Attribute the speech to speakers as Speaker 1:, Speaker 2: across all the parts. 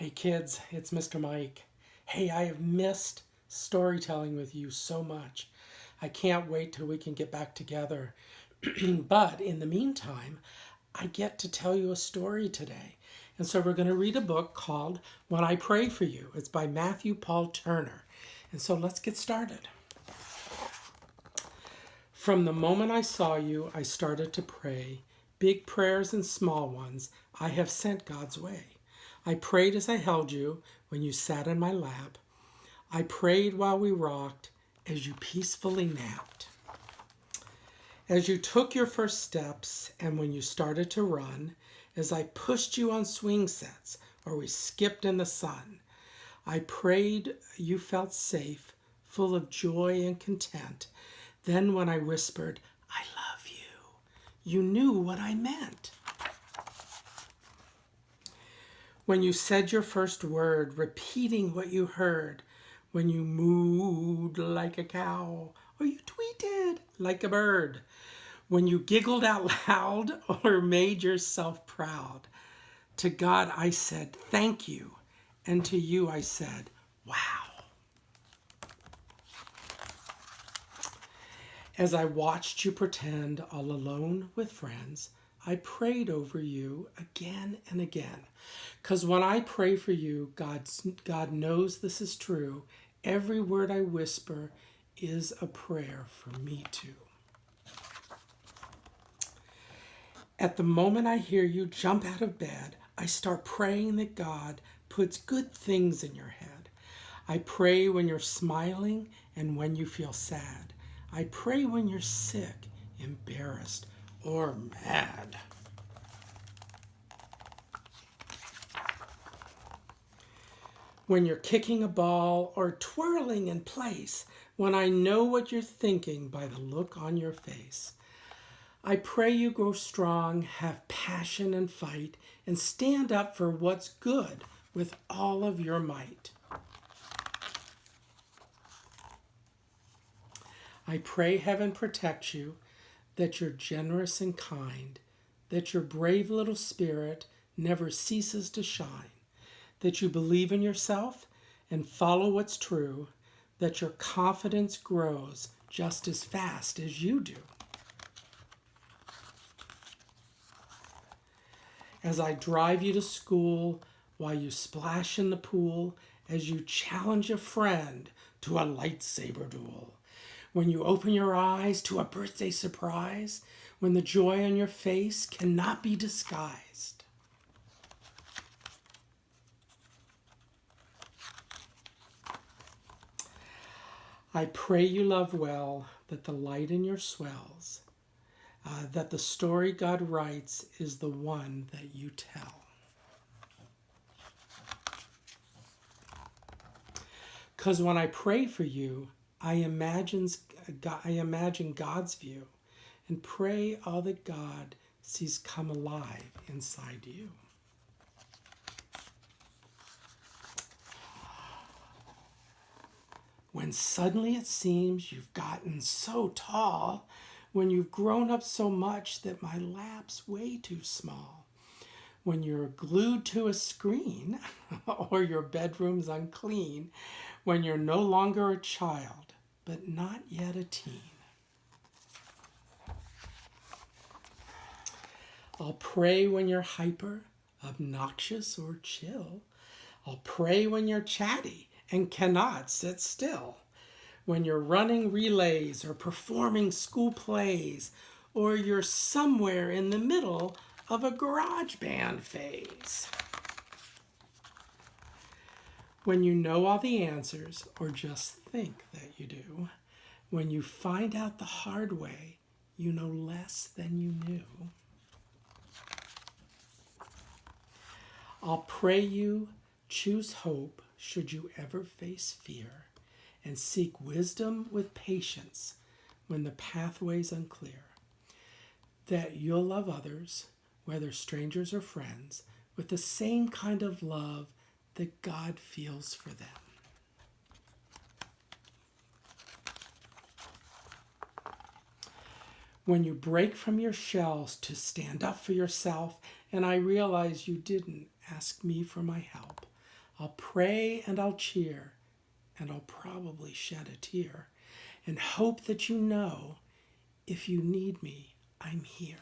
Speaker 1: Hey kids, it's Mr. Mike. Hey, I have missed storytelling with you so much. I can't wait till we can get back together. But in the meantime, I get to tell you a story today. And so we're going to read a book called When I Pray for You. It's by Matthew Paul Turner. And so let's get started. From the moment I saw you, I started to pray. Big prayers and small ones, I have sent God's way. I prayed as I held you when you sat in my lap. I prayed while we rocked as you peacefully napped. As you took your first steps and when you started to run, as I pushed you on swing sets or we skipped in the sun, I prayed you felt safe, full of joy and content. Then when I whispered, I love you, you knew what I meant. When you said your first word, repeating what you heard, when you mooed like a cow, or you tweeted like a bird, when you giggled out loud or made yourself proud. To God I said, thank you, and to you I said, wow. As I watched you pretend all alone with friends, I prayed over you again and again. Because when I pray for you, God knows this is true. Every word I whisper is a prayer for me too. At the moment I hear you jump out of bed, I start praying that God puts good things in your head. I pray when you're smiling and when you feel sad. I pray when you're sick, embarrassed, or mad. When you're kicking a ball or twirling in place, when I know what you're thinking by the look on your face. I pray you grow strong, have passion and fight, and stand up for what's good with all of your might. I pray heaven protects you, that you're generous and kind, that your brave little spirit never ceases to shine, that you believe in yourself and follow what's true, that your confidence grows just as fast as you do. As I drive you to school, while you splash in the pool, as you challenge a friend to a lightsaber duel, when you open your eyes to a birthday surprise, when the joy on your face cannot be disguised. I pray you love well, that the light in your swells, that the story God writes is the one that you tell. Because when I pray for you, I imagine God's view and pray all that God sees come alive inside you. When suddenly it seems you've gotten so tall, when you've grown up so much that my lap's way too small, when you're glued to a screen or your bedroom's unclean, when you're no longer a child, but not yet a teen. I'll pray when you're hyper, obnoxious, or chill. I'll pray when you're chatty and cannot sit still. When you're running relays or performing school plays, or you're somewhere in the middle of a garage band phase. When you know all the answers, or just think that you do. When you find out the hard way, you know less than you knew. I'll pray you choose hope should you ever face fear, and seek wisdom with patience when the pathway's unclear. That you'll love others, whether strangers or friends, with the same kind of love that God feels for them. When you break from your shells to stand up for yourself, and I realize you didn't ask me for my help, I'll pray and I'll cheer, and I'll probably shed a tear, and hope that you know if you need me, I'm here.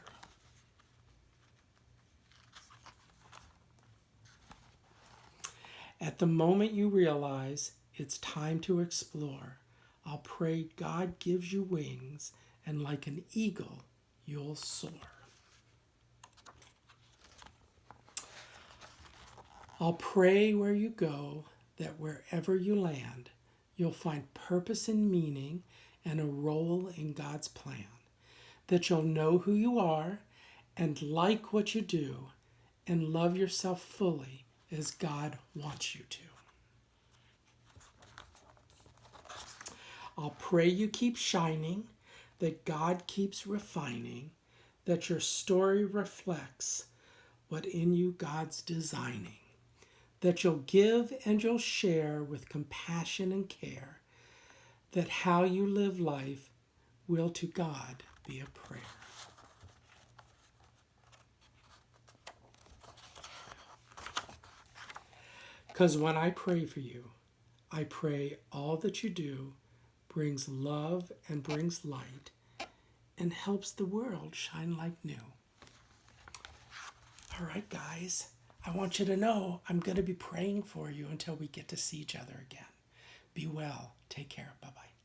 Speaker 1: At the moment you realize it's time to explore, I'll pray God gives you wings, and like an eagle, you'll soar. I'll pray where you go, that wherever you land, you'll find purpose and meaning and a role in God's plan, that you'll know who you are and like what you do and love yourself fully as God wants you to. I'll pray you keep shining, that God keeps refining, that your story reflects what in you God's designing, that you'll give and you'll share with compassion and care, that how you live life will to God be a prayer. Because when I pray for you, I pray all that you do brings love and brings light and helps the world shine like new. All right, guys, I want you to know I'm going to be praying for you until we get to see each other again. Be well. Take care. Bye-bye.